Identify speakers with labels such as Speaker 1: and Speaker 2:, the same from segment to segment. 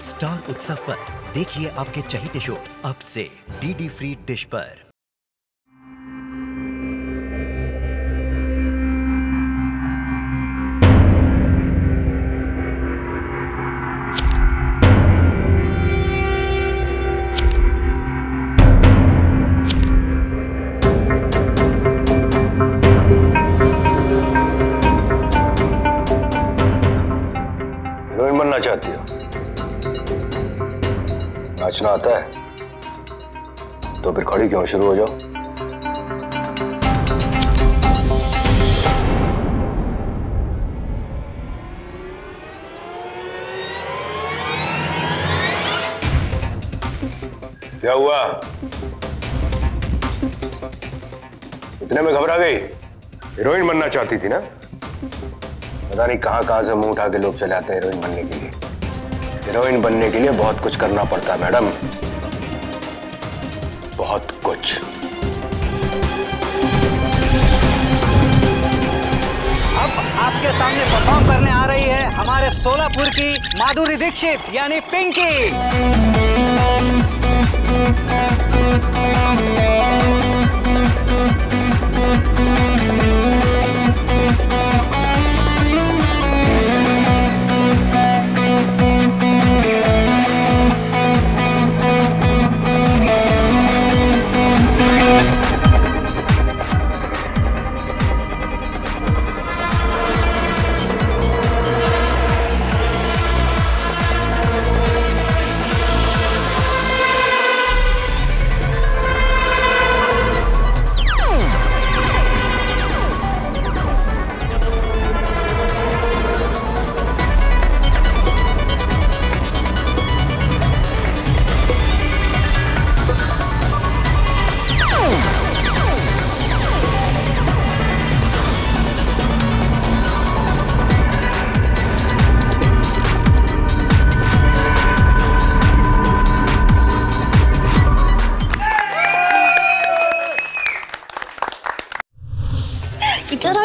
Speaker 1: Star उत्सव पर देखिए आपके चहीते शोज अब से डीडी फ्री डिश पर।
Speaker 2: हीरोइन बनना चाहती हो? नाचना आता है? तो फिर खड़ी क्यों, शुरू हो जाओ। क्या हुआ? इतने में घबरा गई? हीरोइन बनना चाहती थी ना? पता नहीं कहां से मुंह उठा के लोग चले आते हैं हीरोइन बनने के लिए। हीरोइन बनने के लिए बहुत कुछ करना पड़ता है मैडम, बहुत कुछ।
Speaker 3: अब आपके सामने परफॉर्म करने आ रही है हमारे सोलापुर की माधुरी दीक्षित यानी पिंकी।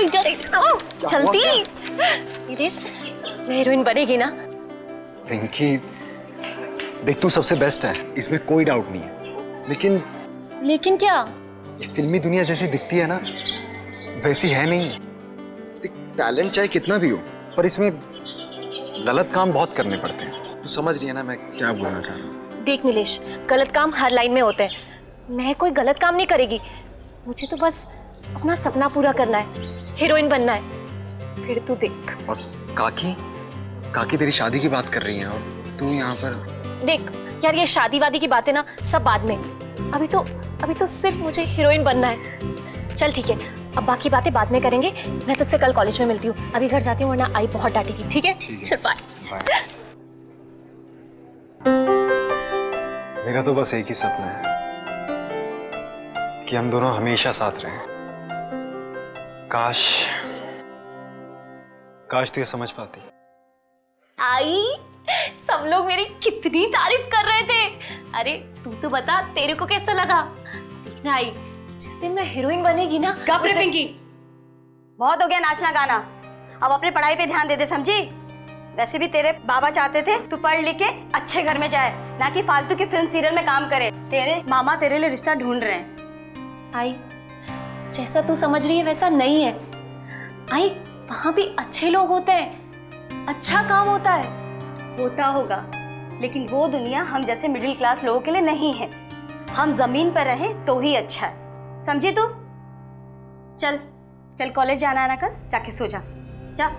Speaker 4: इधर चलती मैं हीरोइन बनेगी ना?
Speaker 5: पिंकी देख, तू सबसे बेस्ट है, इसमें कोई डाउट नहीं है।
Speaker 4: लेकिन क्या?
Speaker 5: ये फिल्मी दुनिया जैसी दिखती है ना, वैसी है नहीं। टैलेंट चाहे कितना भी हो, पर इसमें गलत काम बहुत करने पड़ते हैं। तू समझ रही है ना मैं क्या बोलना चाह रहा हूँ?
Speaker 4: देख नीलेश, गलत काम हर लाइन में होते हैं। मैं कोई गलत काम नहीं करेगी, मुझे तो बस अपना सपना पूरा करना है, हीरोइन बनना है। फिर तू देख।
Speaker 5: और काकी तेरी शादी की बात कर रही है और तू यहाँ पर।
Speaker 4: देख यार, ये शादी वादी की बातें ना सब बाद में, अभी तो सिर्फ मुझे हीरोइन बनना है। चल ठीक है, अब बाकी बातें बाद में करेंगे। मैं तुझसे कल कॉलेज में मिलती हूँ, अभी घर जाती हूँ वरना आई बहुत डांटेगी। ठीक है? चल बाय।
Speaker 5: मेरा तो बस एक ही सपना है कि हम दोनों हमेशा साथ रहें। काश तू ये समझ पाती।
Speaker 4: आई, सब लोग मेरी कितनी तारीफ कर रहे थे। अरे तू तो बता, तेरे को कैसा लगा? देखना आई, जिस दिन मैं हीरोइन बनेगी ना।
Speaker 6: गप रे पिंकी, बहुत हो गया नाचना गाना, अब अपने पढ़ाई पे ध्यान दे दे, समझी? वैसे भी तेरे बाबा चाहते थे तू पढ़ लिख के अच्छे घर में जाए, ना कि फालतू की फिल्म सीरियल में काम करे। तेरे मामा तेरे लिए रिश्ता ढूंढ रहे हैं।
Speaker 4: आई, जैसा तू समझ रही है वैसा नहीं है। आई, वहां भी अच्छे लोग होते हैं, अच्छा काम होता है।
Speaker 6: होता होगा, लेकिन वो दुनिया हम जैसे मिडिल क्लास लोगों के लिए नहीं है। हम जमीन पर रहें तो ही अच्छा है, समझी तू? चल चल, कॉलेज जाना है ना, कल जाके सो जा। जा।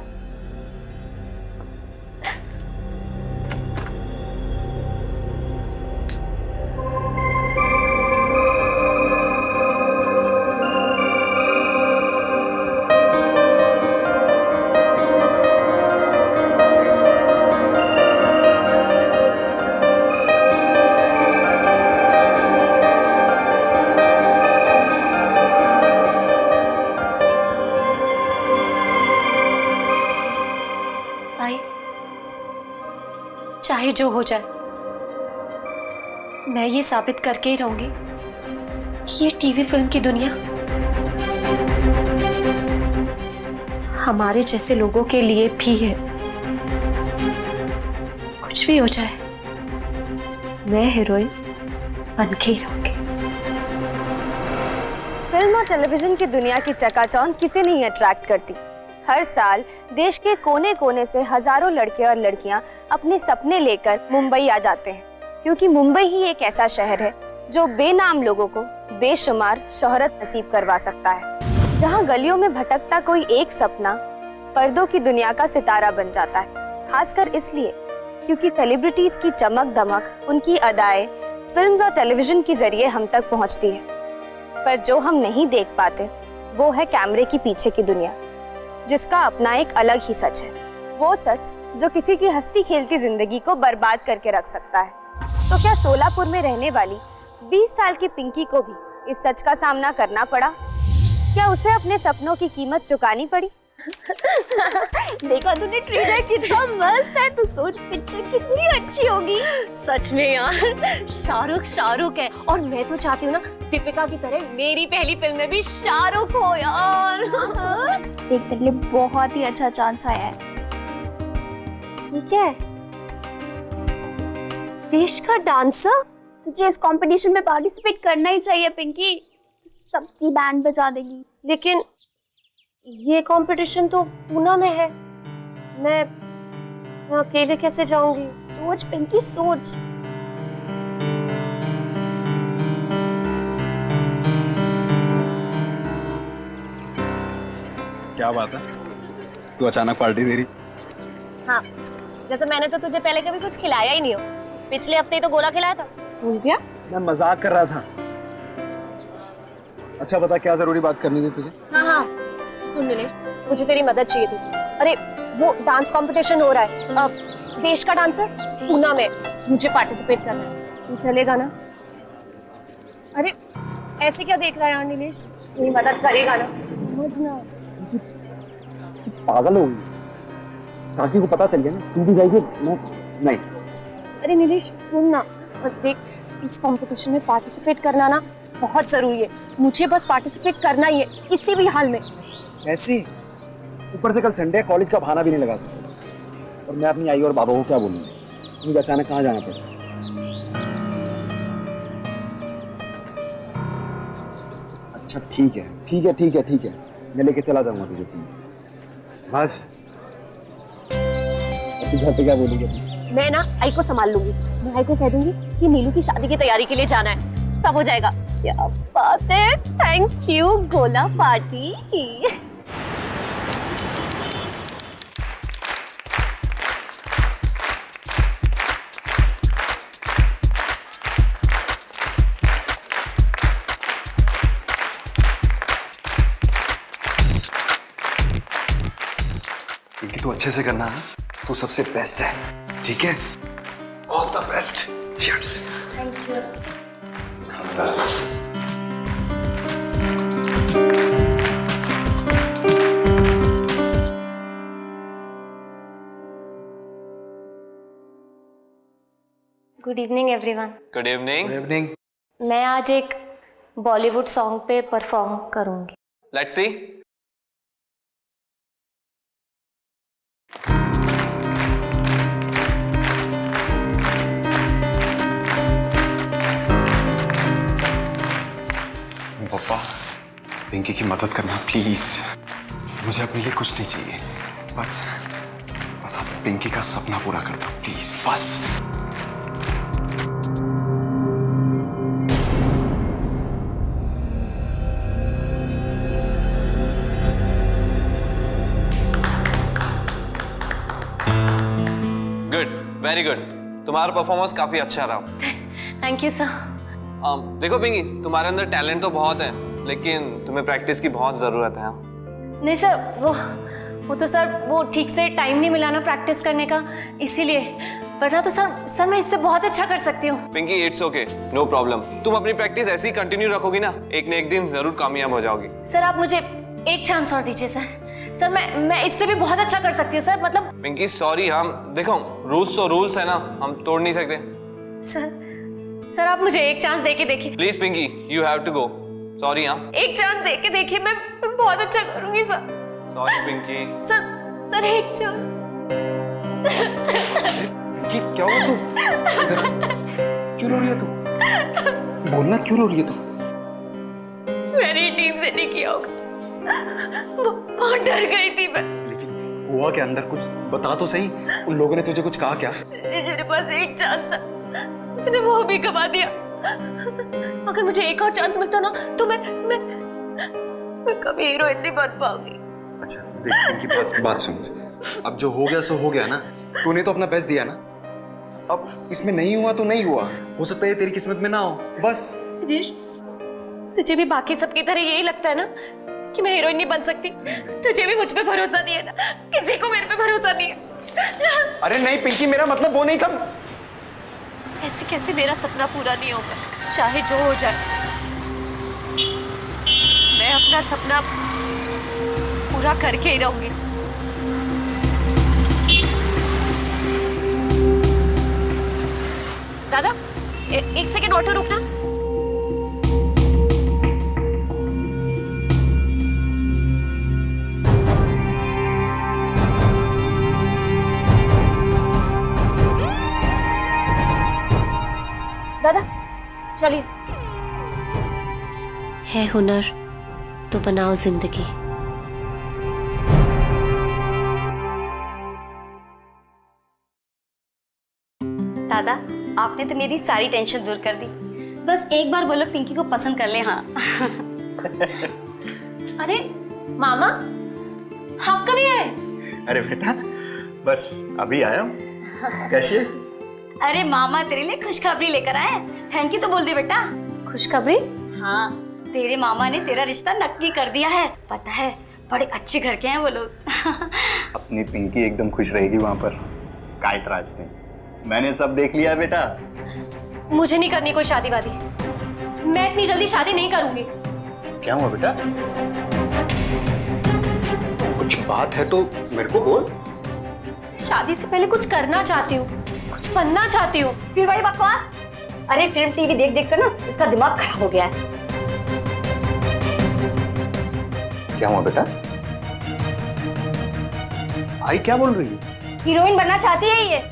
Speaker 4: चाहे जो हो जाए, मैं ये साबित करके ही रहूंगी कि ये टीवी फिल्म की दुनिया हमारे जैसे लोगों के लिए भी है। कुछ भी हो जाए, मैं हीरोइन बन के ही रहूंगी।
Speaker 6: फिल्म और टेलीविजन की दुनिया की चकाचौंध किसे नहीं अट्रैक्ट करती। हर साल देश के कोने कोने से हजारों लड़के और लड़कियां अपने सपने लेकर मुंबई आ जाते हैं, क्योंकि मुंबई ही एक ऐसा शहर है जो बेनाम लोगों को बेशुमार शोहरत नसीब करवा सकता है, जहां गलियों में भटकता कोई एक सपना पर्दों की दुनिया का सितारा बन जाता है। खासकर इसलिए क्योंकि सेलिब्रिटीज की चमक दमक, उनकी अदाएं फिल्म्स और टेलीविजन के जरिए हम तक पहुंचती है, पर जो हम नहीं देख पाते वो है कैमरे की पीछे की दुनिया, जिसका अपना एक अलग ही सच है। वो सच जो किसी की हंसती खेलती जिंदगी को बर्बाद करके रख सकता है। तो क्या सोलापुर में रहने वाली 20 साल की पिंकी को भी इस सच का सामना करना पड़ा? क्या उसे अपने सपनों की कीमत चुकानी पड़ी?
Speaker 4: देखा तूने ट्रेलर कितना मस्त है, तू सोच पिक्चर कितनी अच्छी होगी। सच में यार, शाहरुख है, और मैं तो चाहती हूँ ना दीपिका की तरह मेरी पहली फिल्म में भी शाहरुख हो यार।
Speaker 7: देख तेरे लिए बहुत ही अच्छा चांस आया है।
Speaker 4: ठीक है, देश का डांसर।
Speaker 7: तुझे इस कंपटीशन में पार्टिसिपेट करना ही चाहिए पिंकी, सबकी बैंड बजा देगी।
Speaker 4: लेकिन ये कंपटीशन तो पूना में है, मैं अकेले कैसे जाऊंगी?
Speaker 7: सोच पिंकी सोच।
Speaker 5: क्या बात है, तू अचानक पार्टी दे रही?
Speaker 4: हाँ, जैसे मैंने तो तुझे पहले कभी कुछ खिलाया ही नहीं हो। पिछले हफ्ते ही तो गोला खिलाया था, भूल गया?
Speaker 5: मैं मजाक कर रहा था। अच्छा बता, क्या जरूरी बात करनी थी तुझे?
Speaker 4: हाँ, सुन नीलेश, मुझे तेरी मदद चाहिए थी। अरे वो डांस कंपटीशन हो रहा है, देश का डांसर पूना में, मुझे पार्टिसिपेट करना है। तू चलेगा ना? अरे ऐसे क्या देख रहा है यार नीलेश, मेरी मदद करेगा ना? समझना।
Speaker 5: पागल हो गई, काकी को पता चल गया ना, तू भी जाएगी? नहीं।
Speaker 4: अरे नीलेश सुन ना, देख इस कंपटीशन में पार्टिसिपेट करना ना बहुत जरूरी है। मुझे बस पार्टिसिपेट करना ही है, किसी भी हाल में।
Speaker 5: ऐसी ऊपर से कल संडे, कॉलेज का बहाना भी नहीं लगा सकता। और मैं अपनी आई और बाबा को क्या बोलूंगा? मुझे अचानक कहाँ जाना पड़ा? अच्छा ठीक है, मैं लेके चला जाऊंगा तुझे। बस अब तू घर पे क्या बोलेगी?
Speaker 4: मैं ना आई को संभाल लूंगी। मैं आई को कह दूंगी कि नीलू की शादी की तैयारी के लिए जाना है, सब हो जाएगा। क्या बात है, थैंक यू गोला पार्टी।
Speaker 5: क्योंकि तू अच्छे से करना है, तू सबसे बेस्ट है, ठीक है? All the best. Cheers.
Speaker 4: Thank you. Good evening everyone.
Speaker 8: Good evening.
Speaker 5: Good evening.
Speaker 4: मैं आज एक बॉलीवुड सॉन्ग पे परफॉर्म करूंगी।
Speaker 8: Let's see.
Speaker 5: पापा, पिंकी की मदद करना प्लीज। मुझे अपने लिए कुछ नहीं चाहिए, बस आप पिंकी का सपना पूरा कर दो प्लीज, बस।
Speaker 8: Good, very good. तुम्हारा परफॉर्मेंस काफी अच्छा रहा।
Speaker 4: Thank you sir.
Speaker 8: देखो पिंकी, तुम्हारे अंदर टैलेंट तो बहुत है, लेकिन तुम्हें प्रैक्टिस की बहुत जरूरत है।
Speaker 4: नहीं सर, वो तो सर वो ठीक से टाइम नहीं मिला ना प्रैक्टिस करने का, इसीलिए। वरना तो सर मैं इससे बहुत अच्छा कर सकती हूँ।
Speaker 8: Pinky it's okay, no problem. तुम अपनी प्रैक्टिस ऐसी कंटिन्यू रखोगी ना, एक न एक दिन जरूर कामयाब हो जाओगी।
Speaker 4: सर आप मुझे एक चांस और दीजिए सर, मैं इससे भी बहुत अच्छा कर सकती हूँ सर, मतलब।
Speaker 8: पिंकी सॉरी, हम देखो रूल्स तो रूल्स है ना, हम तोड़ नहीं सकते।
Speaker 4: सर आप मुझे एक चांस देके देखिए
Speaker 8: please Pinky, you have to go. Sorry. हाँ,
Speaker 4: एक चांस देके देखिए, मैं बहुत अच्छा करूंगी सर।
Speaker 8: सॉरी पिंकी।
Speaker 4: सर एक चांस।
Speaker 5: क्या हुआ? तू क्यों रो रही है तू? बोलना क्यों रो रही है तू?
Speaker 4: मैंने ठीक से नहीं किया होगा, बहुत डर गई थी मैं।
Speaker 5: लेकिन हुआ क्या अंदर? कुछ बता तो सही। उन लोगों ने तुझे कुछ कहा क्या?
Speaker 4: मेरे पास एक चांस था, मैंने वो भी गवा दिया। अगर मुझे एक और चांस मिलता ना तो मैं कभी हीरोइन नहीं बन पाऊंगी।
Speaker 5: अच्छा देख, इनकी बात सुन। अब जो हो गया सो हो गया ना। तूने तो अपना बेस्ट दिया ना। अब इसमें नहीं हुआ तो नहीं हुआ, हो सकता है तेरी किस्मत में ना हो, बस।
Speaker 4: ऋष, तुझे भी बाकी सबकी तरह यही लगता है ना कि मैं हीरोइन नहीं बन सकती? तुझे भी मुझ पे भरोसा नहीं है ना? किसी को मेरे पे भरोसा नहीं है।
Speaker 5: अरे नहीं पिंकी, मेरा मतलब वो नहीं था।
Speaker 4: ऐसे कैसे मेरा सपना पूरा नहीं होगा, चाहे जो हो जाए। मैं अपना सपना पूरा करके ही रहूंगी। दादा, एक सेकेंड ऑटो रुकना। दादा चलिए। है हुनर तो बनाओ जिंदगी।
Speaker 6: दादा, आपने तो मेरी सारी टेंशन दूर कर दी। बस एक बार बोलो पिंकी को पसंद कर ले। हाँ।
Speaker 4: अरे मामा, आप कब आए?
Speaker 9: अरे बेटा, बस अभी आया हूँ। कैसी है?
Speaker 6: अरे मामा तेरे लिए खुशखबरी लेकर आए। थैंक यू तो बोल दे बेटा।
Speaker 4: खुशखबरी?
Speaker 6: हाँ, तेरे मामा ने तेरा रिश्ता नक्की कर दिया है। पता है, बड़े अच्छे घर के हैं वो लोग।
Speaker 9: अपनी पिंकी एकदम खुश रहेगी वहां पर, का इतराज नहीं। मैंने सब देख लिया बेटा।
Speaker 4: मुझे नहीं करनी कोई शादी वादी। मैं इतनी जल्दी शादी नहीं करूंगी।
Speaker 9: क्या हुआ बेटा? कुछ बात है तो मेरे को बोल।
Speaker 4: शादी से पहले कुछ करना चाहती हूँ, कुछ बनना चाहती हूँ।
Speaker 6: फिर वही बकवास। अरे फिल्म टीवी देख देख कर ना इसका दिमाग खराब हो गया है।
Speaker 9: क्या हुआ बेटा? आई क्या बोल रही है?
Speaker 6: हीरोइन बनना चाहती है ये।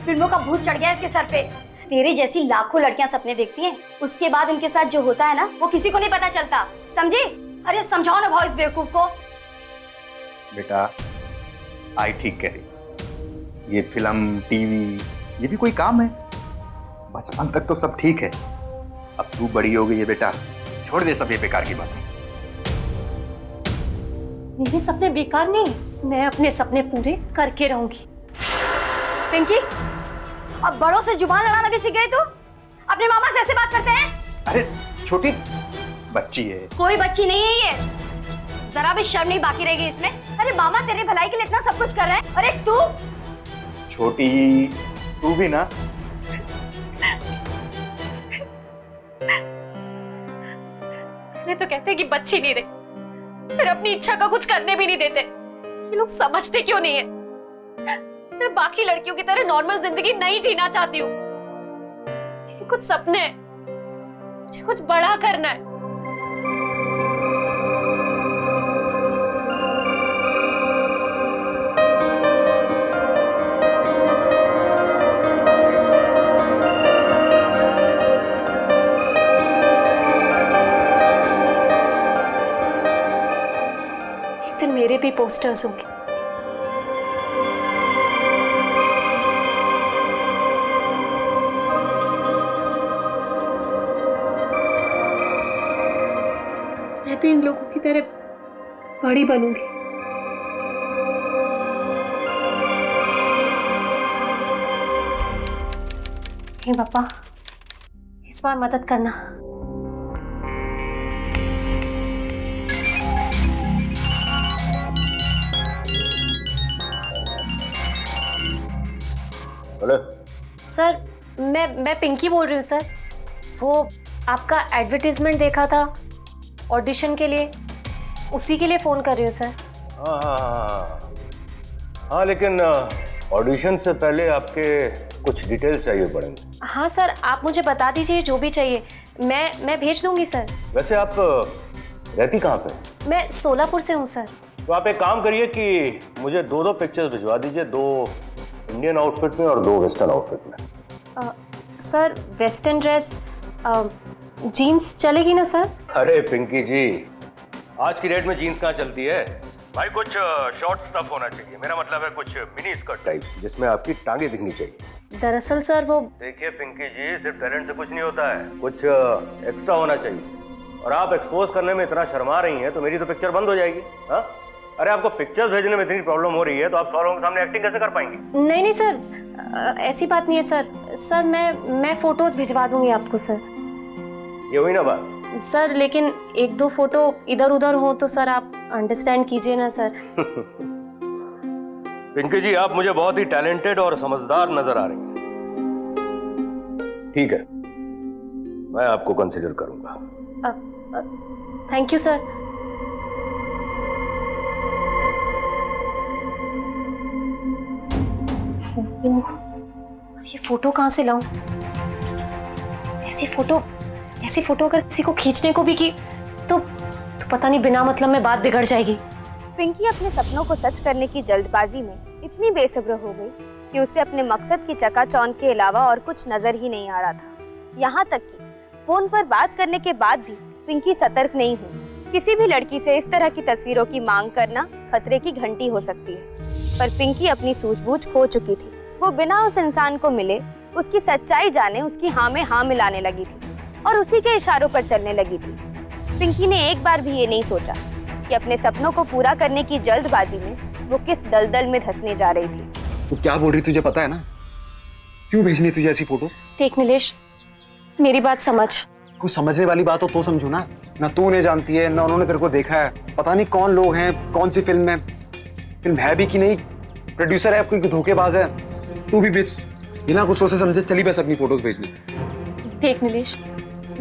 Speaker 6: फिल्मों का भूत चढ़ गया इसके सर पे। तेरे जैसी लाखों लड़कियां सपने देखती हैं, उसके बाद उनके साथ जो होता है ना वो किसी को नहीं पता चलता, समझी? अरे समझाओ ना भाई इस बेवकूफ को।
Speaker 9: बेटा, आई ठीक कह रही। ये फिल्म टीवी ये भी कोई काम है? बचपन तक तो सब ठीक है, अब तू बड़ी हो गई है बेटा, छोड़ दे सब ये बेकार की बातें।
Speaker 4: मेरे सपने बेकार नहीं, मैं अपने सपने पूरे करके रहूंगी।
Speaker 6: पिंकी, अब बड़ों से जुबान लड़ाना भी सीख गई तू? अपने मामा से ऐसे बात करते हैं?
Speaker 9: अरे छोटी बच्ची है।
Speaker 6: कोई बच्ची नहीं है ये। जरा भी शर्म नहीं बाकी रहेगी इसमें। अरे मामा तेरे भलाई के लिए इतना सब कुछ कर रहे हैं, अरे तू?
Speaker 9: छोटी तू भी ना।
Speaker 4: पहले तो कहते हैं कि बच्ची नहीं रही, फिर अपनी इच्छा का कुछ करने भी नहीं देते। ये लोग समझते क्यों नहीं है? मैं बाकी लड़कियों की तरह नॉर्मल जिंदगी नहीं जीना चाहती हूँ। मेरे कुछ सपने हैं, मुझे कुछ बड़ा करना है। एक दिन मेरे भी पोस्टर्स होंगे। मैं भी इन लोगों की तरह बड़ी बनूंगी। हे पापा, इस बार मदद करना।
Speaker 2: बोले।
Speaker 4: सर, मैं पिंकी बोल रही हूँ सर। वो आपका एडवर्टाइजमेंट देखा था ऑडिशन के लिए, उसी के लिए फोन कर रही हूँ सर।
Speaker 2: हाँ, लेकिन ऑडिशन से पहले आपके कुछ डिटेल्स चाहिए पड़ेंगे।
Speaker 4: हाँ सर, आप मुझे बता दीजिए जो भी चाहिए, मैं भेज दूंगी सर।
Speaker 2: वैसे आप रहती कहाँ पे?
Speaker 4: मैं सोलापुर से हूँ सर।
Speaker 2: तो आप एक काम करिए कि मुझे दो पिक्चर्स भिजवा दीजिए, 2 इंडियन आउटफिट में और 2 वेस्टर्न आउटफिट में।
Speaker 4: सर वेस्टर्न ड्रेस जीन्स चलेगी ना सर?
Speaker 2: अरे पिंकी जी, आज की डेट में जीन्स कहाँ चलती है भाई? कुछ शॉर्ट स्टफ होना चाहिए। मेरा मतलब है कुछ मिनी स्कर्ट टाइप जिसमें आपकी टांगे दिखनी चाहिए।
Speaker 4: दरअसल सर वो
Speaker 2: देखिए पिंकी जी, सिर्फ टैलेंट से कुछ नहीं होता है, कुछ एक्स्ट्रा होना चाहिए। और आप एक्सपोज करने में इतना शर्मा रही हैं तो मेरी तो पिक्चर बंद हो जाएगी। हाँ, अरे आपको पिक्चर्स भेजने में इतनी प्रॉब्लम हो रही है तो आप 100 लोगों के सामने एक्टिंग कैसे कर पाएंगी?
Speaker 4: नहीं नहीं सर, ऐसी बात नहीं है सर। सर मैं फोटोज भिजवा दूंगी आपको सर।
Speaker 2: ये हुई ना बात?
Speaker 4: सर लेकिन 1-2 फोटो इधर उधर हो तो सर आप अंडरस्टैंड कीजिए ना सर।
Speaker 2: पिंकी जी, आप मुझे बहुत ही टैलेंटेड और समझदार नजर आ रही हैं। ठीक है, मैं आपको कंसिडर करूंगा।
Speaker 4: Thank you sir. फोटो, अब ये फोटो कहाँ से लाऊं? ऐसी फोटो अगर किसी को खींचने को भी की तो पता नहीं बिना मतलब में बात बिगड़ जाएगी।
Speaker 6: पिंकी अपने सपनों को सच करने की जल्दबाजी में इतनी बेसब्र हो गई कि उसे अपने मकसद की चकाचौंध के अलावा और कुछ नजर ही नहीं आ रहा था। यहाँ तक कि फोन पर बात करने के बाद भी पिंकी सतर्क नहीं हुई। किसी भी लड़की से इस तरह की तस्वीरों की मांग करना खतरे की घंटी हो सकती है, पर पिंकी अपनी सूझबूझ खो चुकी थी। वो बिना उस इंसान को मिले उसकी सच्चाई जाने उसकी हाँ में हाँ मिलाने लगी थी और उसी के इशारों पर चलने लगी थी। पिंकी ने एक बार भी ये नहीं सोचा कि अपने सपनों को पूरा करने की जल्दबाजी में वो किस दलदल में धंसने जा रही थी।
Speaker 5: तू क्या बोल रही तुझे पता है ना? क्यों भेजनी तुझे ऐसी फोटोज?
Speaker 4: देख नीलेश, मेरी बात समझ।
Speaker 5: कुछ समझने वाली बात हो तो समझू ना। ना तू उन्हें जानती है ना उन्होंने तेरे को देखा है। पता नहीं कौन लोग हैं, कौन सी फिल्म है, फिल्म है भी कि नहीं, प्रोड्यूसर है कोई धोखेबाज है। तू भी बीच बिना कुछ सोचे समझे चली बस अपनी फोटोज भेजने।
Speaker 4: देख नीलेश,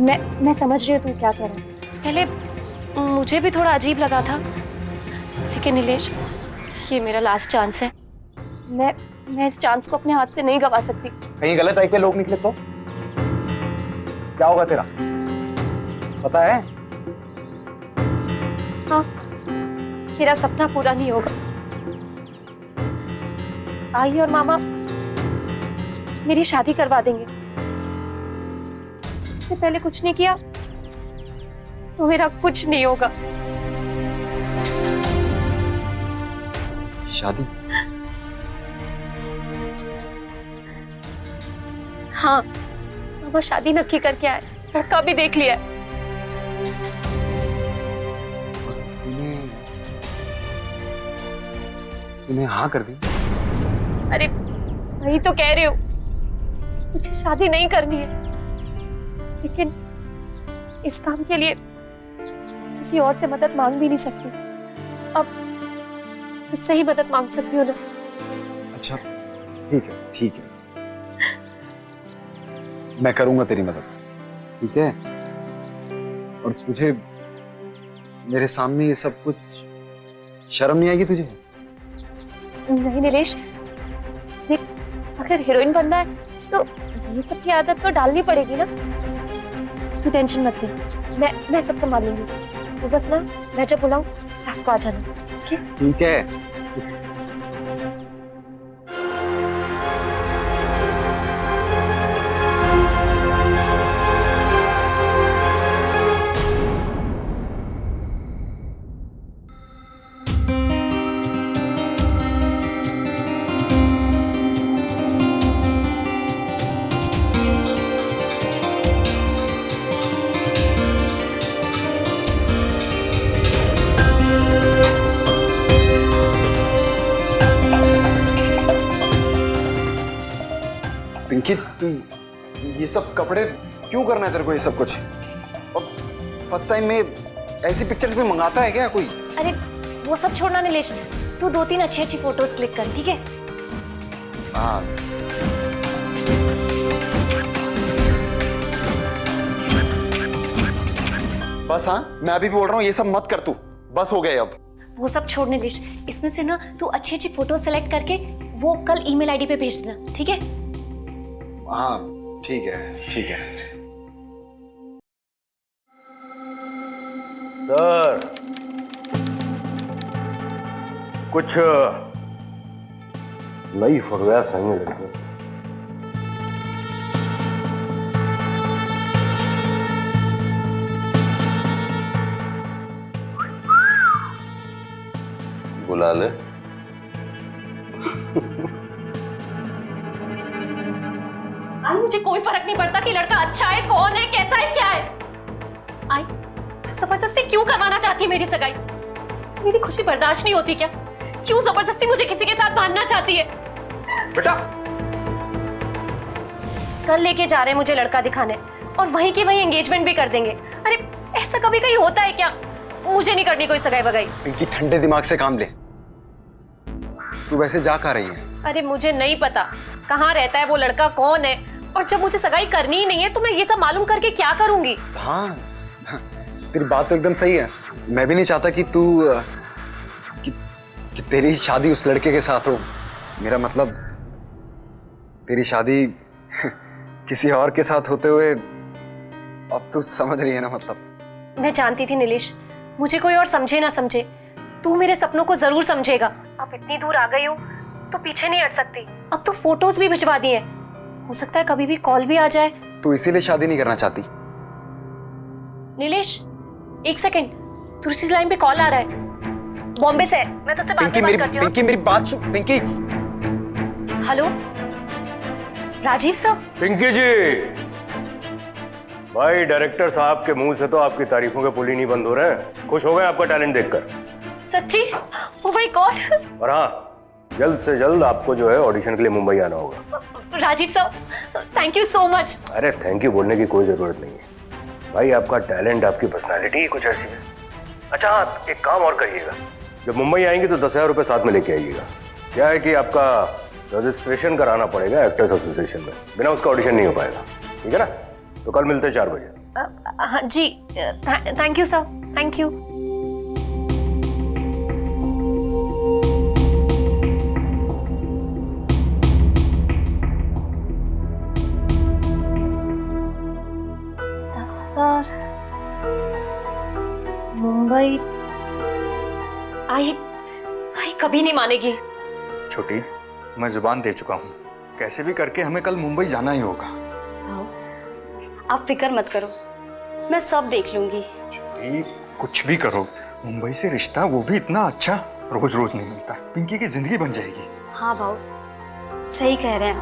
Speaker 4: मैं समझ रही हूँ तू क्या कर रहा है। पहले मुझे भी थोड़ा अजीब लगा था, लेकिन नीलेश ये मेरा लास्ट चांस है। मैं इस चांस को अपने हाथ से नहीं गवा सकती।
Speaker 5: कहीं गलत आई के लोग निकले तो क्या होगा तेरा, पता है?
Speaker 4: हाँ, मेरा सपना पूरा नहीं होगा। आई और मामा मेरी शादी करवा देंगे। इससे पहले कुछ नहीं किया तो मेरा कुछ नहीं होगा।
Speaker 5: शादी?
Speaker 4: हाँ, मामा शादी नक्की करके आए, लड़का भी देख लिया है।
Speaker 5: तूने हाँ कर दी?
Speaker 4: अरे वही तो कह रहे हो, मुझे शादी नहीं करनी है, लेकिन इस काम के लिए किसी और से मदद मांग भी नहीं सकती। अब तुझसे ही मदद मांग सकती हूँ ना।
Speaker 5: अच्छा ठीक है, ठीक है, मैं करूंगा तेरी मदद, ठीक है? और तुझे मेरे सामने ये सब कुछ शर्म नहीं आएगी तुझे?
Speaker 4: नहीं नीलेश, देख अगर हीरोइन बनना है तो ये सब की आदत तो डालनी पड़ेगी ना। तू टेंशन मत ले, मैं सब संभाल लूंगी। तो बस ना, मैं जब बुलाऊं रात को आ जाना, ठीक है?
Speaker 5: ठीक है। पिंकी, ये सब कपड़े क्यों करना है तेरे को ये सब कुछ? और फर्स्ट टाइम में ऐसी पिक्चर्स कोई मंगाता है क्या कोई?
Speaker 4: अरे वो सब छोड़ना नीलेश, तू 2-3 अच्छी फोटोज क्लिक कर, ठीक है?
Speaker 5: हाँ। बस हाँ, मैं अभी भी बोल रहा हूँ ये सब मत कर तू, बस हो गए अब।
Speaker 4: वो सब छोड़ नीलेश, इसमें से ना तू अच्छी फोटो सेलेक्ट करके वो कल ईमेल आईडी पे भेज देना, ठीक है?
Speaker 5: हाँ ठीक है, ठीक है।
Speaker 2: सर, कुछ नई फुटवेयर चाहिए लड़के। बुला ले।
Speaker 4: आई मुझे कोई फर्क नहीं पड़ता कि लड़का अच्छा है, कौन है, कैसा है, क्या है। आई तू जबरदस्ती क्यों करवाना चाहती है मेरी सगाई? मेरी खुशी बर्दाश्त नहीं होती क्या? क्यों जबरदस्ती मुझे किसी के साथ बांधना चाहती है?
Speaker 2: बेटा
Speaker 4: कल लेके जा रहे हैं मुझे लड़का दिखाने और वहीं की वहीं एंगेजमेंट भी कर देंगे। अरे ऐसा कभी कहीं होता है क्या? मुझे नहीं करनी कोई सगाई वगाई।
Speaker 5: पिंकी ठंडे दिमाग से काम ले। तू वैसे जा कहाँ रही है?
Speaker 4: अरे मुझे नहीं पता कहाँ रहता है वो लड़का, कौन है, और जब मुझे सगाई करनी ही नहीं है तो मैं ये सब मालूम करके क्या करूंगी?
Speaker 5: हाँ तेरी बात तो एकदम सही है। मैं भी नहीं चाहता कि तू कि तेरी शादी उस लड़के के साथ हो। मेरा मतलब तेरी शादी किसी और के साथ होते हुए, अब तू समझ रही है ना मतलब।
Speaker 4: मैं जानती थी नीलेश, मुझे कोई और समझे ना समझे, तू मेरे सपनों को जरूर समझेगा। अब इतनी दूर आ गई हो तो पीछे नहीं हट सकती। अब तो फोटोज भी भिजवा दी हैं, हो सकता है कभी भी कॉल भी आ जाए।
Speaker 5: तू इसीलिए शादी नहीं करना चाहती?
Speaker 4: नीलेश एक सेकंड, दूसरी लाइन पे कॉल आ रहा है, बॉम्बे से है। मैं तुझसे बाद में बात करती हूँ।
Speaker 5: पिंकी मेरी बात सुन। Pinky
Speaker 4: hello Rajiv sir.
Speaker 2: पिंकी जी, भाई डायरेक्टर साहब के मुंह से तो आपकी तारीफों के पुल ही नहीं बंद हो रहे हैं। खुश हो गए आपका टैलेंट देखकर?
Speaker 4: सच्ची? Oh my God.
Speaker 2: और हाँ, जल्द से जल्द आपको जो है ऑडिशन के लिए मुंबई आना होगा।
Speaker 4: Rajeev sir thank you so much.
Speaker 2: अरे थैंक यू बोलने की कोई जरूरत नहीं है भाई, आपका टैलेंट, आपकी पर्सनालिटी ही कुछ ऐसी है। अच्छा हाँ, एक काम और करिएगा, जब मुंबई आएंगे तो 10,000 रुपये साथ में लेके आइएगा। क्या है कि आपका रजिस्ट्रेशन कराना पड़ेगा एक्टर्स एसोसिएशन में, बिना उसका ऑडिशन नहीं हो पाएगा। ठीक है ना? तो कल मिलते हैं 4 बजे।
Speaker 4: हाँ जी, thank you sir, thank you. Mumbai आई कभी नहीं मानेगी।
Speaker 9: छोटी, मैं जुबान दे चुका हूँ, कैसे भी करके हमें कल मुंबई जाना ही होगा।
Speaker 6: आप फिक्र मत करो, मैं सब देख लूंगी।
Speaker 9: छोटी, कुछ भी करो, मुंबई से रिश्ता, वो भी इतना अच्छा, रोज रोज नहीं मिलता। पिंकी की जिंदगी बन जाएगी।
Speaker 6: हाँ भाऊ, सही कह रहे हैं।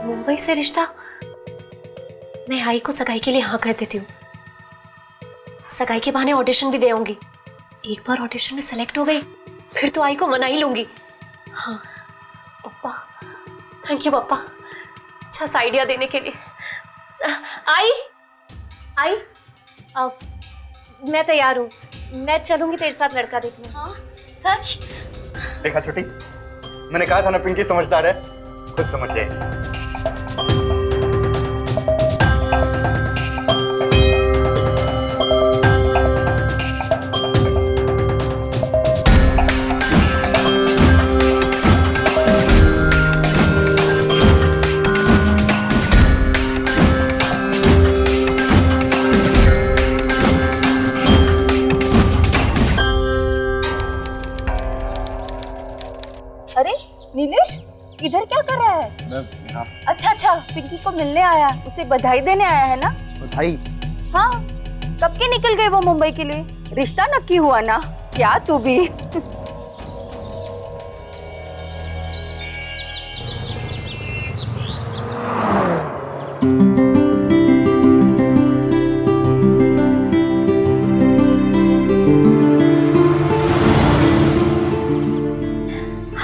Speaker 4: मुंबई से रिश्ता? मैं आई को सगाई के लिए हाँ कह देती हूँ। सगाई के बहाने ऑडिशन भी दे आऊंगी। एक बार ऑडिशन में सेलेक्ट हो गई फिर तो आई को मना ही लूंगी। हाँ पप्पा, थैंक यू पप्पा, अच्छा सा आइडिया देने के लिए। आई अब मैं तैयार हूँ, मैं चलूंगी तेरे साथ लड़का देखने। हाँ सच?
Speaker 9: देखा छोटी, मैंने कहा था ना पिंकी समझदार है, खुद समझ जाएगी।
Speaker 7: अरे नीलेश, इधर क्या कर रहा है? अच्छा, पिंकी को मिलने आया, उसे बधाई देने आया है ना?
Speaker 5: बधाई?
Speaker 7: हाँ, कब के निकल गए वो मुंबई के लिए? रिश्ता नक्की हुआ ना? क्या तू भी?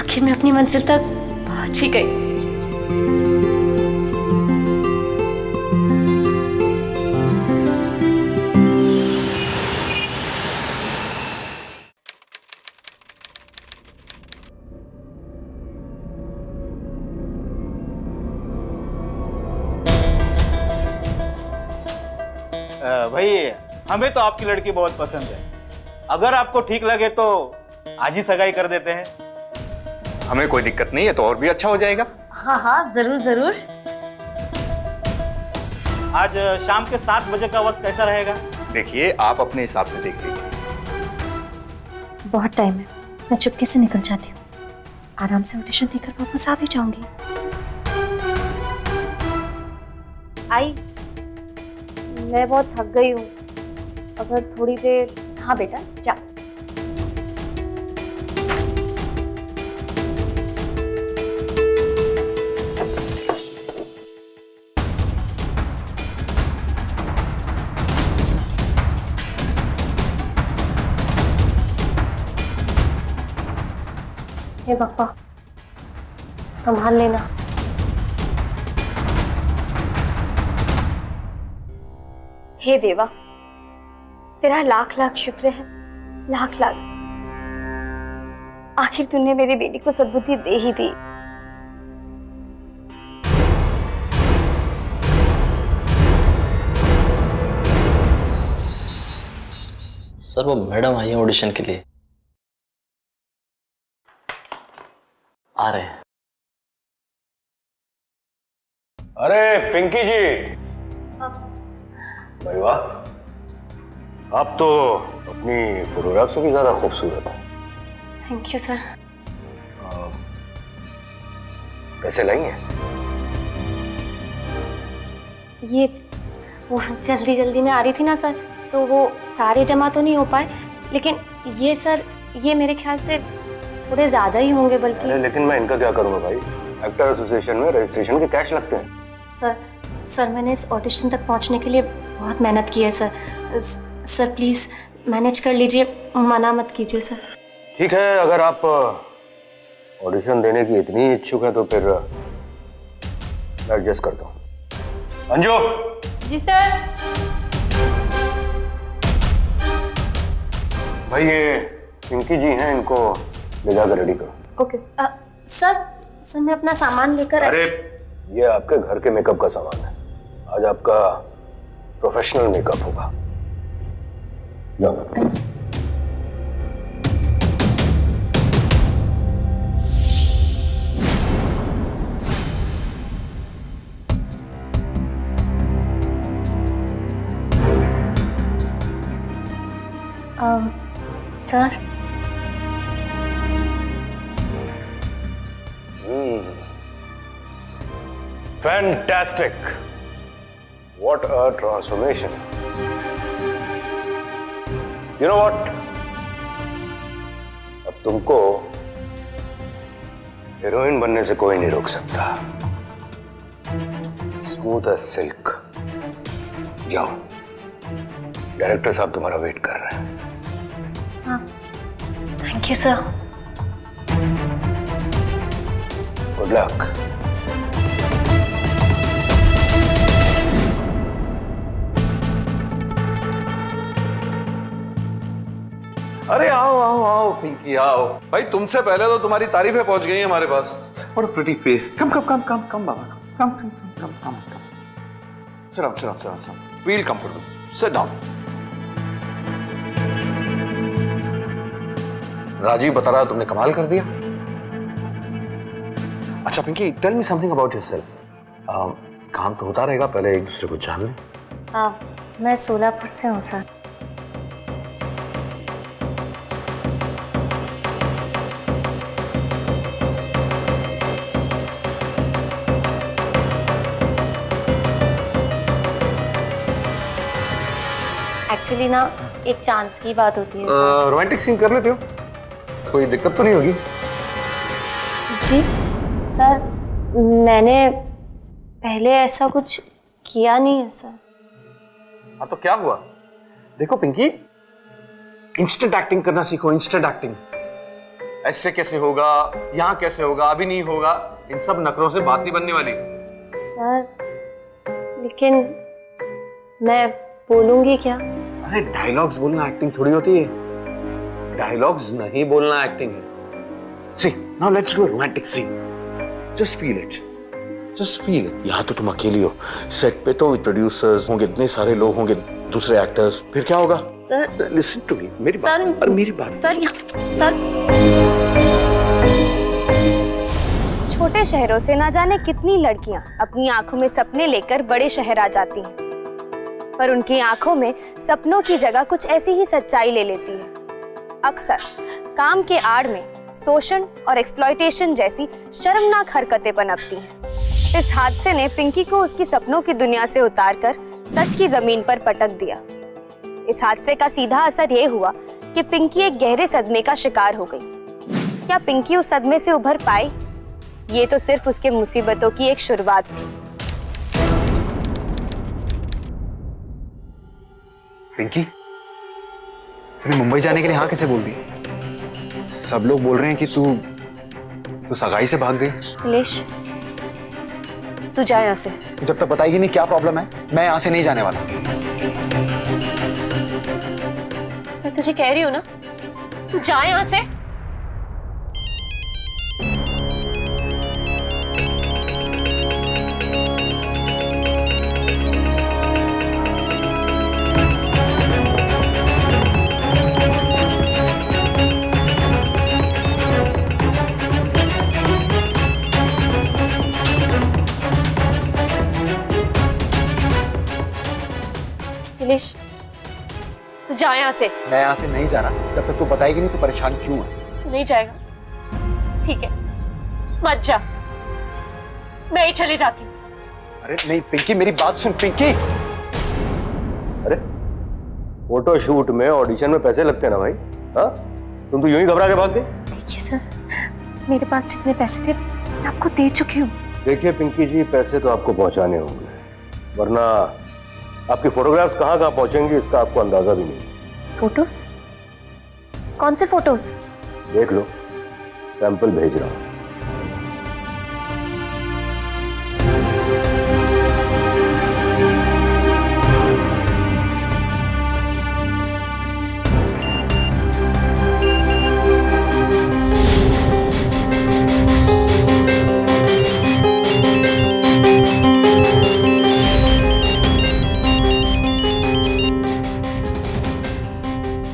Speaker 4: आखिर मैं अपनी मंजिल तक पहुंच ही गई।
Speaker 3: भाई हमें तो आपकी लड़की बहुत पसंद है, अगर आपको ठीक लगे तो आज ही सगाई कर देते हैं।
Speaker 9: हमें कोई दिक्कत नहीं है, तो और भी अच्छा हो जाएगा।
Speaker 4: हाँ जरूर जरूर।
Speaker 3: आज शाम के 7 बजे का वक्त कैसा रहेगा?
Speaker 9: देखिए, आप अपने हिसाब से देख लीजिए।
Speaker 4: बहुत टाइम है, मैं चुपके से निकल जाती हूँ, आराम से ऑडिशन देकर वापस आ भी जाऊंगी। आई मैं बहुत थक गई हूँ, अगर थोड़ी देर। हाँ बेटा जा। हे पापा, संभाल लेना।
Speaker 6: हे देवा, तेरा लाख लाख शुक्र है, लाख लाख। आखिर तूने मेरी बेटी को सद्बुद्धि दे ही दी।
Speaker 10: सर वो मैडम आई है ऑडिशन के लिए, आ रहे हैं।
Speaker 2: अरे पिंकी जी, भाई वाह, आप तो अपनी फोटोग्राफ से भी ज्यादा खूबसूरत है।
Speaker 4: Thank you sir.
Speaker 2: पैसे लाई हैं?
Speaker 4: ये वो जल्दी जल्दी में आ रही थी ना सर, तो वो सारे जमा तो नहीं हो पाए, लेकिन ये सर, ये मेरे ख्याल से थोड़े ज्यादा ही होंगे बल्कि।
Speaker 2: अरे लेकिन मैं इनका क्या करूंगा भाई, एक्टर एसोसिएशन में रजिस्ट्रेशन के कैश लगते हैं।
Speaker 4: सर मैंने इस ऑडिशन तक पहुंचने के लिए बहुत मेहनत की है सर। सर प्लीज मैनेज कर लीजिए, मना मत कीजिए सर।
Speaker 2: ठीक है, अगर आप ऑडिशन देने की इतनी इच्छुक है तो फिर मैं एडजस्ट करता हूँ। अंजू।
Speaker 7: जी सर।
Speaker 2: भाई ये पिंकी जी हैं, इनको ले जाकर रेडी करो।
Speaker 4: ओके सर मैं अपना सामान लेकर।
Speaker 2: अरे ये आपके घर के मेकअप का सामान है, आज आपका प्रोफेशनल मेकअप होगा। जाओ।
Speaker 4: Sir
Speaker 2: Fantastic! What a transformation! You know what? अब तुमको हीरोइन बनने से कोई नहीं रोक सकता। Smooth as silk. जाओ, डायरेक्टर साहब तुम्हारा वेट कर रहे हैं।
Speaker 4: Thank you sir.
Speaker 2: Good luck.
Speaker 8: अरे आओ आओ आओ पिंकी आओ। भाई तुमसे पहले तो तुम्हारी तारीफें पहुंच गई हैं हमारे पास।
Speaker 5: What a pretty face. Come Baba, come.
Speaker 8: Sit down. Feel comfortable. Sit down.
Speaker 2: Rajiv बता रहा तुमने कमाल कर दिया। अच्छा Pinky, tell me something about yourself. काम तो होता रहेगा, पहले एक दूसरे को जान लें।
Speaker 4: मैं सोलापुर से हूँ सर। एक्चुअली ना एक चांस की बात होती है सर।
Speaker 2: रोमांटिक सीन कर लेते हो, कोई दिक्कत तो नहीं होगी?
Speaker 4: जी सर, मैंने पहले ऐसा कुछ किया नहीं है सर।
Speaker 5: हाँ तो क्या हुआ? देखो पिंकी, इंस्टेंट एक्टिंग करना सीखो। इंस्टेंट एक्टिंग ऐसे कैसे होगा, यहाँ कैसे होगा, अभी नहीं होगा, इन सब नखरों से बात नहीं बनने वाली।
Speaker 4: सर लेकिन मैं बोलूंगी क्या?
Speaker 5: अरे डायलॉग्स बोलना एक्टिंग थोड़ी होती है। डायलॉग्स नहीं बोलना एक्टिंग है। See, now let's do a romantic scene. Just feel it. Just feel it.
Speaker 2: यहाँ तो तुम अकेली हो, सेट पे तो प्रोड्यूसर्स होंगे, इतने सारे लोग होंगे, दूसरे एक्टर्स, फिर क्या होगा?
Speaker 4: सर
Speaker 5: Listen to me, मेरी
Speaker 4: सर,
Speaker 5: बात, और मेरी बात।
Speaker 4: सर सर
Speaker 6: छोटे शहरों से ना जाने कितनी लड़कियां अपनी आंखों में सपने लेकर बड़े शहर आ जाती हैं, पर उनकी आंखों में सपनों की जगह कुछ ऐसी ही सच्चाई ले लेती है। अक्सर काम के आड़ में शोषण और एक्सप्लॉयटेशन जैसी शर्मनाक हरकतें पनपती हैं। इस हादसे ने पिंकी को उसकी सपनों की दुनिया से उतारकर सच की जमीन पर पटक दिया। इस हादसे का सीधा असर ये हुआ कि पिंकी एक गहरे सदमे का शिकार हो गई। क्या पिंकी उस सदमे से उभर पाई? ये तो सिर्फ उसके मुसीबतों की एक शुरुआत थी।
Speaker 5: पिंकी, तूने मुंबई जाने के लिए हाँ कैसे बोल दी? सब लोग बोल रहे हैं कि तू तो सगाई से भाग गई।
Speaker 4: नीलेश, तू जा यहाँ से।
Speaker 5: तो जब तक बताएगी नहीं क्या प्रॉब्लम है, मैं यहाँ से नहीं जाने वाला।
Speaker 4: मैं तुझे कह रही हूँ ना, तू जा यहाँ से। नीलेश, तू जा यहाँ से।
Speaker 5: मैं यहाँ से नहीं जाना जब तक तू बताएगी नहीं। तू परेशान क्यों है?
Speaker 4: तू नहीं जाएगा, ठीक है, मत जा, मैं ही चली जाती हूँ।
Speaker 5: अरे नहीं पिंकी, मेरी बात सुन पिंकी।
Speaker 2: अरे फोटो शूट में, ऑडिशन में पैसे लगते हैं ना भाई। हाँ, तुम तो यूं ही घबरा के भाग गए।
Speaker 4: देखिए सर, मेरे पास जितने पैसे थे मैं आपको दे चुकी हूँ।
Speaker 2: देखिए पिंकी जी, पैसे तो आपको पहुंचाने होंगे, वरना आपकी फोटोग्राफ्स कहाँ कहाँ पहुंचेंगी इसका आपको अंदाजा भी नहीं।
Speaker 4: फोटोज? कौन से फोटोज?
Speaker 2: देख लो, सैंपल भेज रहा हूं।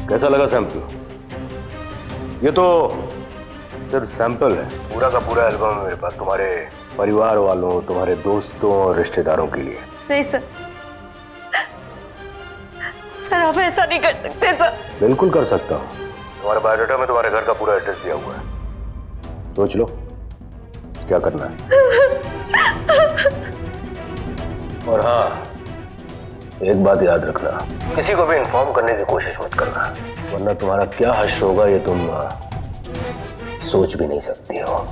Speaker 2: कैसा लगा सैंपल? ये तो सिर्फ सैंपल है, पूरा का पूरा एल्बम है मेरे पास तुम्हारे परिवार वालों, तुम्हारे दोस्तों और रिश्तेदारों के लिए।
Speaker 4: नहीं सर, सर आप ऐसा नहीं कर सकते सर।
Speaker 2: बिल्कुल कर सकता हूँ, तुम्हारे बायोडाटा में तुम्हारे घर का पूरा एड्रेस दिया हुआ है, सोच लो क्या करना है। और हाँ, एक बात याद रखना, किसी को भी इन्फॉर्म करने की कोशिश मत करना, वरना तुम्हारा क्या हश्र होगा ये तुम सोच भी नहीं सकती हो।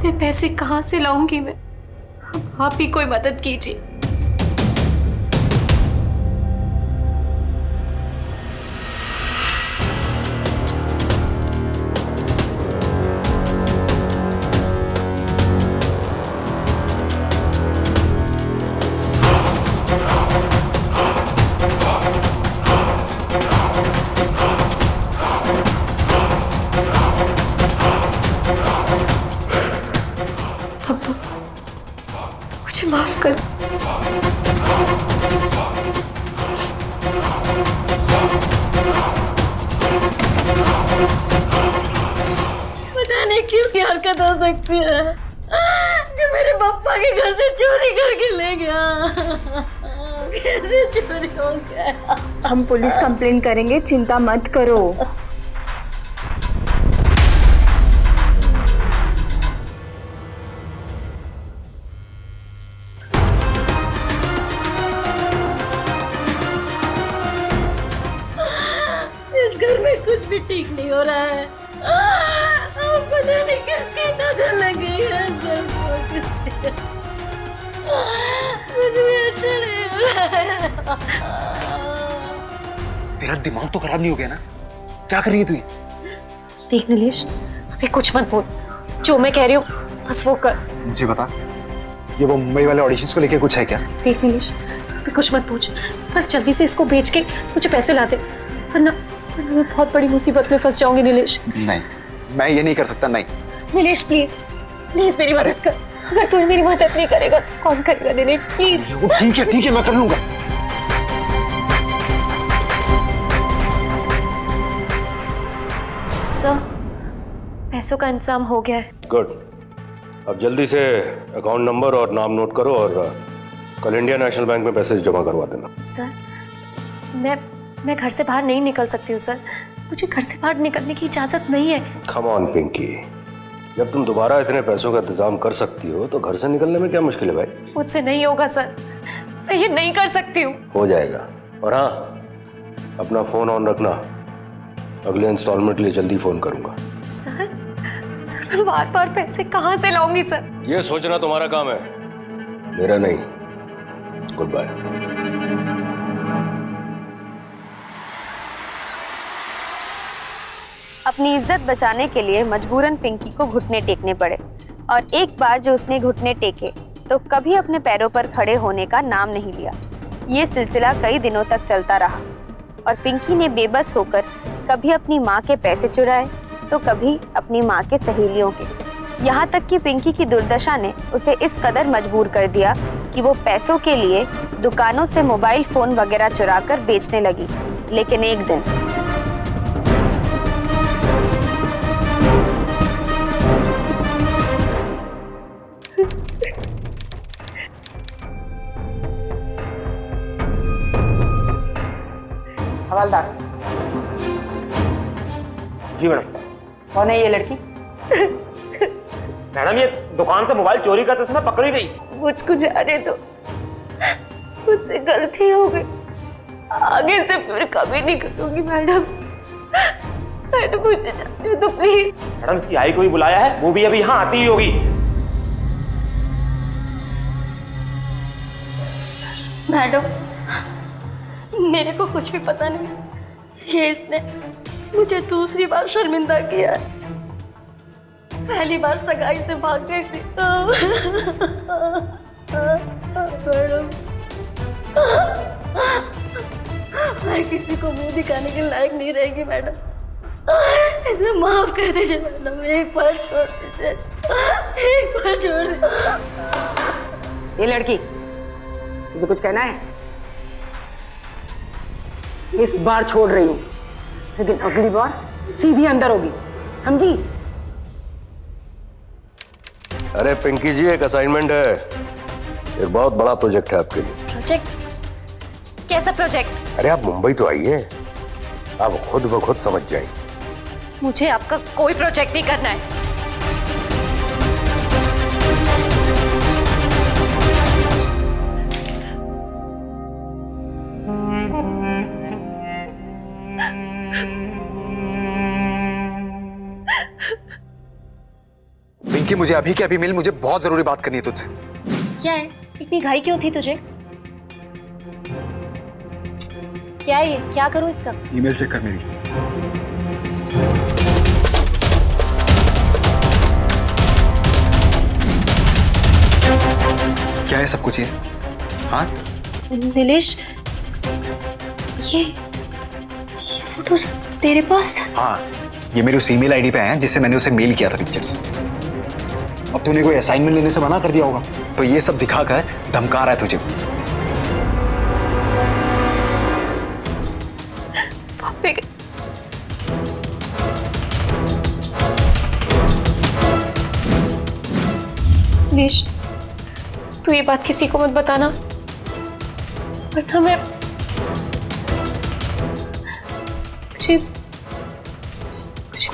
Speaker 4: मैं पैसे कहाँ से लाऊंगी मैं? अब आप ही कोई मदद कीजिए। मुझे माफ कर।
Speaker 7: पता नहीं किसकी हरकत हो सकती है जो मेरे पापा के घर से चोरी करके ले गया। कैसे चोरी हो गया? हम पुलिस कंप्लेन करेंगे, चिंता मत करो। इस घर में कुछ भी ठीक नहीं हो रहा है। अब पता नहीं किसकी नजर लगी है इस घर को। कुछ भी अच्छा नहीं हो रहा है।
Speaker 5: तेरा दिमाग तो खराब नहीं हो गया ना? क्या कर रही है तू?
Speaker 4: देख नीलेश, अभी कुछ मत बोल, जो मैं कह रही हूँ बस वो कर।
Speaker 5: मुझे बता, ये वो मुंबई वाले ऑडिशंस को लेके कुछ है क्या?
Speaker 4: देख नीलेश, अभी कुछ मत पूछ, बस जल्दी से इसको बेच के मुझे पैसे ला दे, वरना मैं बहुत बड़ी मुसीबत में फंस जाऊंगी। नीलेश
Speaker 5: नहीं, मैं ये नहीं कर सकता। नहीं
Speaker 4: नीलेश, प्लीज प्लीज मेरी मदद कर। अगर तू मेरी मदद नहीं करेगा तो कौन करेगा? नीलेश प्लीज।
Speaker 5: ठीक है मैं कर लूंगा।
Speaker 4: सर, पैसों का इंतजाम हो गया है।
Speaker 2: गुड, अब जल्दी से अकाउंट नंबर और नाम नोट करो और कल इंडियन नेशनल बैंक में पैसे जमा करवा देना।
Speaker 4: सर, मैं घर से बाहर नहीं निकल सकती हूँ सर, मुझे घर से बाहर निकलने की इजाजत नहीं है।
Speaker 2: कम ऑन पिंकी, जब तुम दोबारा इतने पैसों का इंतजाम कर सकती हो तो घर से निकलने में क्या मुश्किल है भाई?
Speaker 4: मुझसे नहीं होगा सर, मैं ये नहीं कर सकती हूँ।
Speaker 2: हो जाएगा। और हाँ, अपना फोन ऑन रखना, अगले इंस्टॉलमेंट के लिए जल्दी फोन करूंगा।
Speaker 4: सर मैं बार बार पैसे कहाँ से लाऊंगी सर?
Speaker 2: ये सोचना तुम्हारा काम है, मेरा नहीं। Goodbye.
Speaker 6: अपनी इज्जत बचाने के लिए मजबूरन पिंकी को घुटने टेकने पड़े, और एक बार जो उसने घुटने टेके तो कभी अपने पैरों पर खड़े होने का नाम नहीं लिया। ये सिलसिला कई दिनों तक चलता रहा और पिंकी ने बेबस होकर कभी अपनी माँ के पैसे चुराए तो कभी अपनी माँ के सहेलियों के। यहाँ तक कि पिंकी की दुर्दशा ने उसे इस कदर मजबूर कर दिया कि वो पैसों के लिए दुकानों से मोबाइल फोन वगैरह चुराकर बेचने लगी। लेकिन एक दिन
Speaker 11: हवालदार जी। मैडम कौन है ये लड़की? मैडम ये दुकान से मोबाइल चोरी करते समय पकड़ी गई।
Speaker 7: मुझको जाने दो, मुझसे गलती हो गई, आगे से फिर कभी नहीं करूंगी मैडम। मैडम मुझे जाने दो प्लीज।
Speaker 11: मैडम इसकी आई को भी बुलाया है, वो भी अभी यहाँ आती ही होगी।
Speaker 7: मैडम मेरे को कुछ भी पता नहीं, ये इसने मुझे दूसरी बार शर्मिंदा किया है। पहली बार सगाई से भाग गई थी। मैडम मैं किसी को मुंह दिखाने के लायक नहीं रहेगी मैडम, इसे माफ कर दीजिए मैडम, एक बार छोड़ दीजिए, एक बार छोड़ दीजिए।
Speaker 11: ये लड़की तुझे कुछ कहना है? इस बार छोड़ रही हूँ, लेकिन अगली बार सीधी अंदर होगी, समझी?
Speaker 2: अरे पिंकी जी, एक असाइनमेंट है, एक बहुत बड़ा प्रोजेक्ट है आपके लिए।
Speaker 4: प्रोजेक्ट? कैसा प्रोजेक्ट?
Speaker 2: अरे आप मुंबई तो आइए, आप खुद ब खुद समझ जाएंगे।
Speaker 4: मुझे आपका कोई प्रोजेक्ट नहीं करना है।
Speaker 5: पिंकी मुझे अभी के अभी मिल, मुझे बहुत जरूरी बात करनी है तुझसे।
Speaker 4: क्या है, इतनी घाई क्यों थी तुझे? क्या है ये, क्या करूं इसका?
Speaker 5: ईमेल चेक कर मेरी। क्या है सब कुछ ये? हाँ
Speaker 4: नीलेश, ये फोटोज तेरे पास?
Speaker 5: हाँ, ये मेरे उस ईमेल आईडी पे हैं जिससे मैंने उसे मेल किया था पिक्चर्स। अब तूने कोई असाइनमेंट लेने से मना कर दिया होगा, तो ये सब दिखाकर धमका रहा है तुझे।
Speaker 4: नीलेश, तू ये बात किसी को मत बताना, वरना मुझे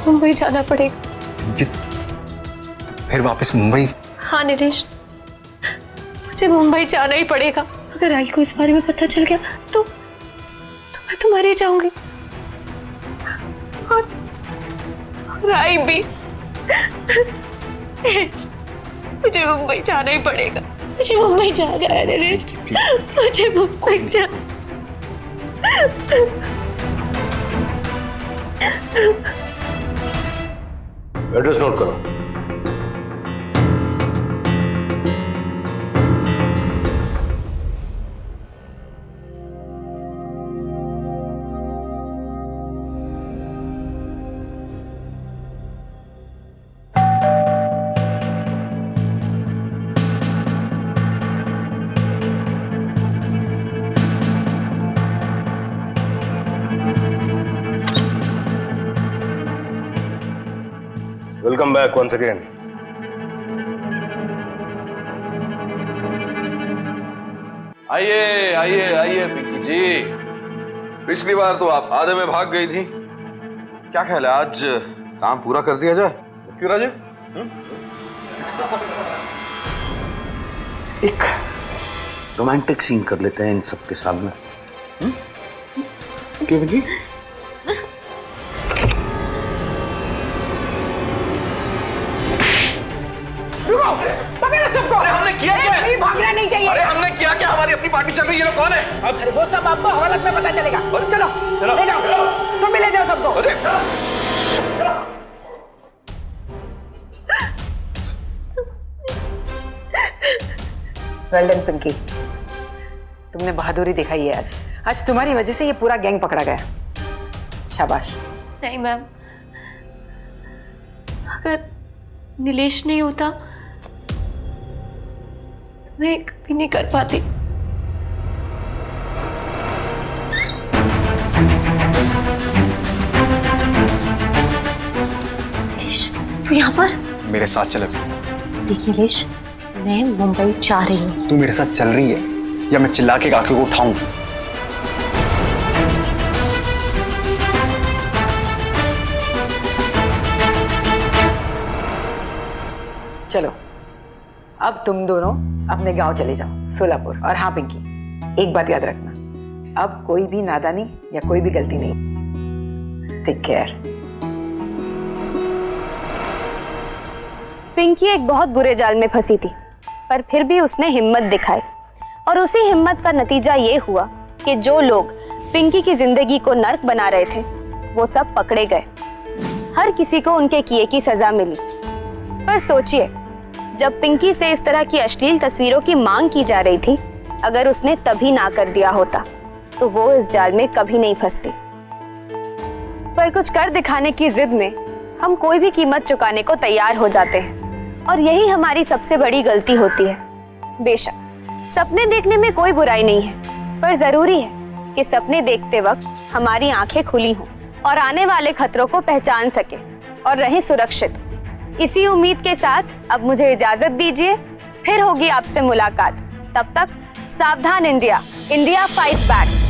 Speaker 4: मुंबई जाना पड़ेगा।
Speaker 5: फिर वापस मुंबई?
Speaker 4: हाँ नीलेश, मुझे मुंबई जाना ही पड़ेगा। अगर आई को इस बारे में पता चल गया तो मैं तो मर ही जाऊंगी, और आई भी। मुझे मुंबई जाना ही पड़ेगा, मुझे मुंबई जाना है नीलेश, मुझे मुंबई जाना।
Speaker 2: एड्रेस नोट करो। Welcome back once again.
Speaker 8: आइए आइए आइए पिंकी जी, पिछली बार तो आप आधे में भाग गई थी। क्या ख्याल है आज काम पूरा कर दिया जाए? क्यों राजे?
Speaker 9: एक रोमांटिक सीन कर लेते हैं इन सबके सामने। क्यों बिंकी?
Speaker 11: पकड़ो सबको।
Speaker 9: अरे हमने किया क्या?
Speaker 11: नहीं, भागना नहीं चाहिए।
Speaker 9: अरे हमने किया क्या? हमारी अपनी पार्टी चल रही है, ये लोग कौन है?
Speaker 11: अरे वो सब आपको हवालत में पता चलेगा। चलो
Speaker 9: चलो।
Speaker 11: ले जाओ, तुम भी ले जाओ सबको। वेल डन पिंकी, तुमने बहादुरी दिखाई है आज। आज तुम्हारी वजह से ये पूरा गैंग पकड़ा गया। शाबाश।
Speaker 4: नहीं मैम, अगर नीलेश नहीं होता तो मैं कभी नहीं कर पाती। नीलेश, तू यहाँ पर?
Speaker 5: मेरे साथ चल।
Speaker 4: देख नीलेश, मैं मुंबई जा रही हूँ।
Speaker 5: तू मेरे साथ चल रही है या मैं चिल्ला के काकी को उठाऊं?
Speaker 11: चलो अब तुम दोनों अपने गांव चले जाओ, सोलापुर। और हाँ पिंकी, एक बात याद रखना, अब कोई भी नादानी या कोई भी गलती नहीं। Take care.
Speaker 6: पिंकी एक बहुत बुरे जाल में फंसी थी, पर फिर भी उसने हिम्मत दिखाई और उसी हिम्मत का नतीजा ये हुआ कि जो लोग पिंकी की जिंदगी को नर्क बना रहे थे वो सब पकड़े गए। हर किसी को उनके किए की सजा मिली। पर सोचिए, जब पिंकी से इस तरह की अश्लील तस्वीरों की मांग की जा रही थी, अगर उसने तभी ना कर दिया होता तो वो इस जाल में कभी नहीं फंसती। पर कुछ कर दिखाने की जिद में हम कोई भी कीमत चुकाने को तैयार हो जाते हैं और यही हमारी सबसे बड़ी गलती होती है। बेशक सपने देखने में कोई बुराई नहीं है, पर जरूरी है कि सपने देखते वक्त हमारी आंखें खुली हों और आने वाले खतरों को पहचान सके और रहें सुरक्षित। इसी उम्मीद के साथ अब मुझे इजाजत दीजिए, फिर होगी आपसे मुलाकात। तब तक सावधान इंडिया, इंडिया फाइट्स बैक।